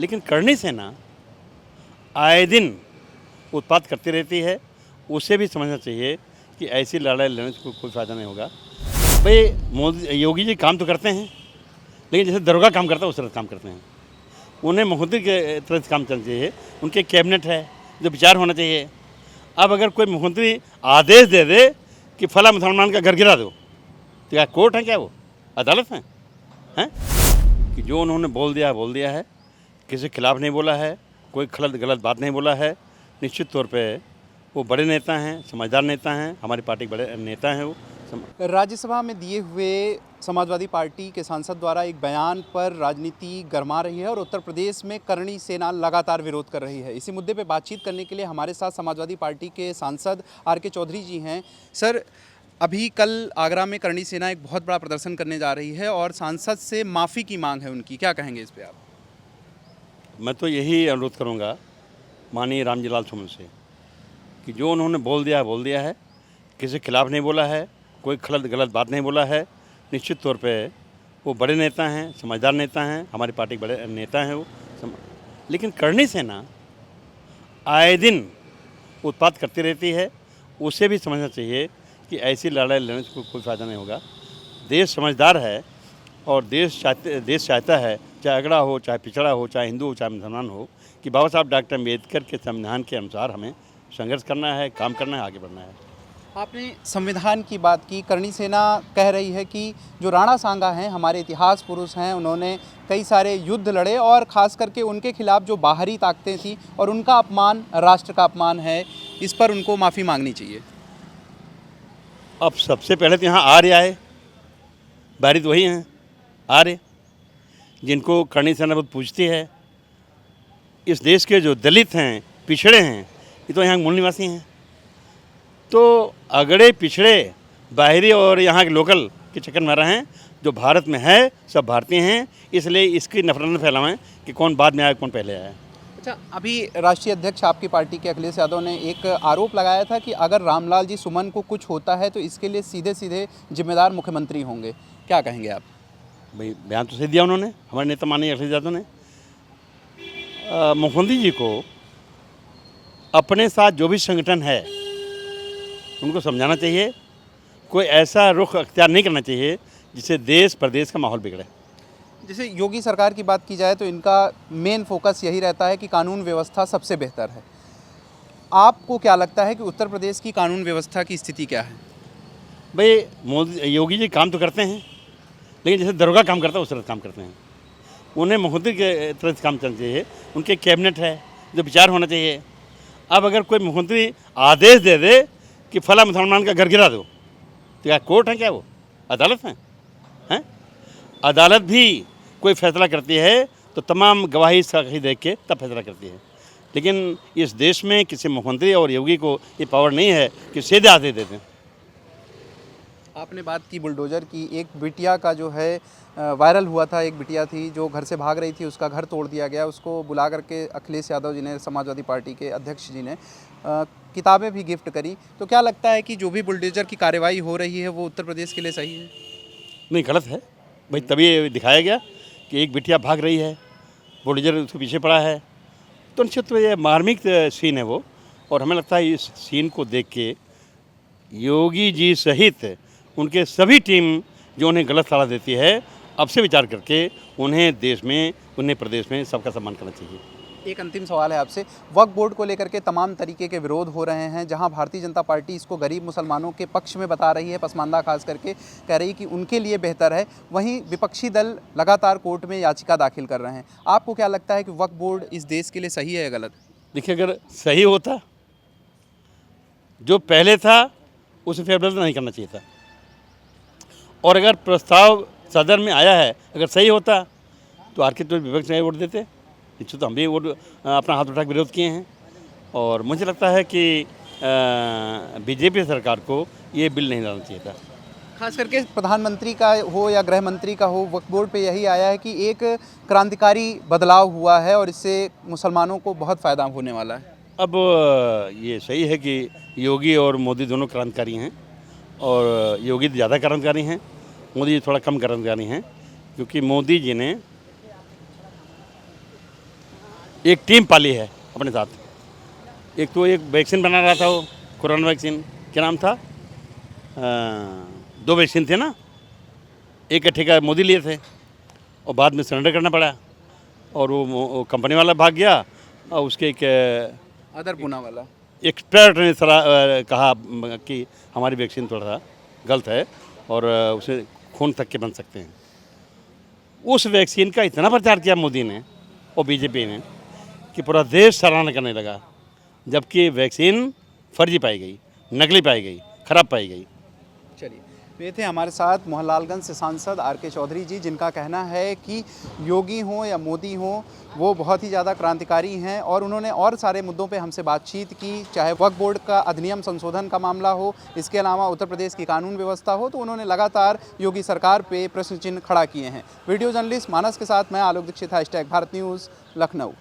लेकिन करनी सेना आए दिन उत्पात करती रहती है। उसे भी समझना चाहिए कि ऐसी लड़ाई लड़ने से कोई फ़ायदा नहीं होगा। भाई मोदी योगी जी काम तो करते हैं, लेकिन जैसे दरोगा काम करता है उस तरह काम करते हैं। उन्हें मुख्यमंत्री के तरह से काम करना चाहिए। उनके कैबिनेट है जो विचार होना चाहिए। अब अगर कोई मुख्यमंत्री आदेश दे दे कि फला मुसलमान का घर गिरा दो, तो क्या कोर्ट है, क्या वो अदालत हैं? कि जो उन्होंने बोल दिया है, किसी के खिलाफ नहीं बोला है, कोई गलत बात नहीं बोला है। निश्चित तौर पे वो बड़े नेता हैं, समझदार नेता हैं, हमारी पार्टी के बड़े नेता हैं वो। राज्यसभा में दिए हुए समाजवादी पार्टी के सांसद द्वारा एक बयान पर राजनीति गरमा रही है और उत्तर प्रदेश में करणी सेना लगातार विरोध कर रही है। इसी मुद्दे पे बातचीत करने के लिए हमारे साथ समाजवादी पार्टी के सांसद आर.के. चौधरी जी हैं। सर, अभी कल आगरा में करणी सेना एक बहुत बड़ा प्रदर्शन करने जा रही है और सांसद से माफ़ी की मांग है उनकी, क्या कहेंगे इस पर आप? मैं तो यही अनुरोध करूँगा माननीय रामजीलाल सुमन से कि जो उन्होंने बोल दिया है, किसी के खिलाफ नहीं बोला है, कोई गलत बात नहीं बोला है। निश्चित तौर पे वो बड़े नेता हैं, समझदार नेता हैं, हमारी पार्टी के बड़े नेता हैं वो। लेकिन करणी सेना आए दिन उत्पात करती रहती है। उसे भी समझना चाहिए कि ऐसी लड़ाई लड़ने से कोई फ़ायदा नहीं होगा। देश समझदार है और देश चाहता है, चाहे अगड़ा हो, चाहे पिछड़ा हो, चाहे हिंदू हो, चाहे मुसलमान हो, कि बाबा साहब डॉक्टर अम्बेडकर के संविधान के अनुसार हमें संघर्ष करना है, काम करना है, आगे बढ़ना है। आपने संविधान की बात की। करणी सेना कह रही है कि जो राणा सांगा हैं हमारे इतिहास पुरुष हैं, उन्होंने कई सारे युद्ध लड़े और ख़ास करके उनके खिलाफ जो बाहरी ताकतें थी और उनका अपमान राष्ट्र का अपमान है, इस पर उनको माफ़ी मांगनी चाहिए। अब सबसे पहले तो यहाँ आर्य आए, बाहरी तो वही हैं आर्य, जिनको करणी सेना बहुत पूछती है। इस देश के जो दलित हैं, पिछड़े हैं, ये तो यहाँ मूल निवासी हैं। तो अगड़े पिछड़े बाहरी और यहाँ के लोकल के चक्कर में रहे हैं। जो भारत में है सब भारतीय हैं, इसलिए इसकी नफरत न फैलाएं कि कौन बाद में आया कौन पहले आया। अच्छा, अभी राष्ट्रीय अध्यक्ष आपकी पार्टी के अखिलेश यादव ने एक आरोप लगाया था कि अगर रामलाल जी सुमन को कुछ होता है तो इसके लिए सीधे सीधे जिम्मेदार मुख्यमंत्री होंगे, क्या कहेंगे आप? भाई बयान तो सही दिया उन्होंने, हमारे नेता माननीय अखिलेश यादव ने। मुख्यमंत्री जी को अपने साथ जो भी संगठन है उनको समझाना चाहिए। कोई ऐसा रुख अख्तियार नहीं करना चाहिए जिससे देश प्रदेश का माहौल बिगड़े। जैसे योगी सरकार की बात की जाए तो इनका मेन फोकस यही रहता है कि कानून व्यवस्था सबसे बेहतर है। आपको क्या लगता है कि उत्तर प्रदेश की कानून व्यवस्था की स्थिति क्या है? भाई योगी जी काम तो करते हैं, लेकिन जैसे दरोगा काम करता है उस तरह काम करते हैं। उन्हें मुख्यमंत्री के तरह से काम करना चाहिए। उनके कैबिनेट है जो विचार होना चाहिए। अब अगर कोई मुख्यमंत्री आदेश दे दे कि फला मुसलमान का घर गिरा दो, तो क्या कोर्ट है, क्या वो अदालत हैं? अदालत भी कोई फैसला करती है तो तमाम गवाही साक्षी देख के तब फैसला करती है। लेकिन इस देश में किसी मुख्यमंत्री और योगी को ये पावर नहीं है कि सीधे आदेश देते हैं। आपने बात की बुलडोज़र की। एक बिटिया का जो है वायरल हुआ था, एक बिटिया थी जो घर से भाग रही थी, उसका घर तोड़ दिया गया। उसको बुला करके अखिलेश यादव जी ने, समाजवादी पार्टी के अध्यक्ष जी ने किताबें भी गिफ्ट करी। तो क्या लगता है कि जो भी बुलडोज़र की कार्रवाई हो रही है वो उत्तर प्रदेश के लिए सही है? नहीं, गलत है भाई। तभी दिखाया गया कि एक बिटिया भाग रही है, बुलडोज़र उसके पीछे पड़ा है, तो निश्चित ये मार्मिक सीन है वो। और हमें लगता है इस सीन को देख के योगी जी सहित उनके सभी टीम जो उन्हें गलत सलाह देती है, अब से विचार करके उन्हें देश में, उन्हें प्रदेश में सबका सम्मान करना चाहिए। एक अंतिम सवाल है आपसे। वक्फ बोर्ड को लेकर के तमाम तरीके के विरोध हो रहे हैं, जहां भारतीय जनता पार्टी इसको गरीब मुसलमानों के पक्ष में बता रही है, पसमानदा खास करके कह रही कि उनके लिए बेहतर है। वहीं विपक्षी दल लगातार कोर्ट में याचिका दाखिल कर रहे हैं। आपको क्या लगता है कि वक्फ बोर्ड इस देश के लिए सही है या गलत? देखिए, अगर सही होता, जो पहले था उसे फेरबदल नहीं करना चाहिए था। और अगर प्रस्ताव सदन में आया है, अगर सही होता तो आर के तो विपक्ष नहीं वोट देते। निश्चित तो हम भी वोट अपना हाथ उठा के विरोध किए हैं। और मुझे लगता है कि बीजेपी सरकार को ये बिल नहीं लाना चाहिए था। खास करके प्रधानमंत्री का हो या गृह मंत्री का हो, वक्फ बोर्ड पे यही आया है कि एक क्रांतिकारी बदलाव हुआ है और इससे मुसलमानों को बहुत फ़ायदा होने वाला है। अब ये सही है कि योगी और मोदी दोनों क्रांतिकारी हैं, और योगी ज़्यादा क्रांतिकारी हैं, मोदी जी थोड़ा कम क्रांतिकारी हैं, क्योंकि मोदी जी ने एक टीम पाली है अपने साथ। एक तो एक वैक्सीन बना रहा था वो कोरोना वैक्सीन, क्या नाम था, 2 वैक्सीन थे ना, एक का ठेका मोदी लिए थे और बाद में सरेंडर करना पड़ा और वो कंपनी वाला भाग गया और उसके एक अदर पूना वाला एक्सपर्ट ने कहा कि हमारी वैक्सीन थोड़ा सा गलत है और उसे खून तक के बन सकते हैं। उस वैक्सीन का इतना प्रचार किया मोदी ने और बीजेपी ने कि पूरा देश सराहना करने लगा, जबकि वैक्सीन फर्जी पाई गई, नकली पाई गई, खराब पाई गई। चलिए, तो ये थे हमारे साथ मोहनलालगंज से सांसद RK चौधरी जी, जिनका कहना है कि योगी हों या मोदी हों, वो बहुत ही ज़्यादा क्रांतिकारी हैं और उन्होंने और सारे मुद्दों पे हमसे बातचीत की, चाहे वक्फ बोर्ड का अधिनियम संशोधन का मामला हो, इसके अलावा उत्तर प्रदेश की कानून व्यवस्था हो, तो उन्होंने लगातार योगी सरकार पे प्रश्न चिन्ह खड़ा किए हैं। वीडियो जर्नलिस्ट मानस के साथ मैं आलोक दीक्षित, #भारत न्यूज़, लखनऊ।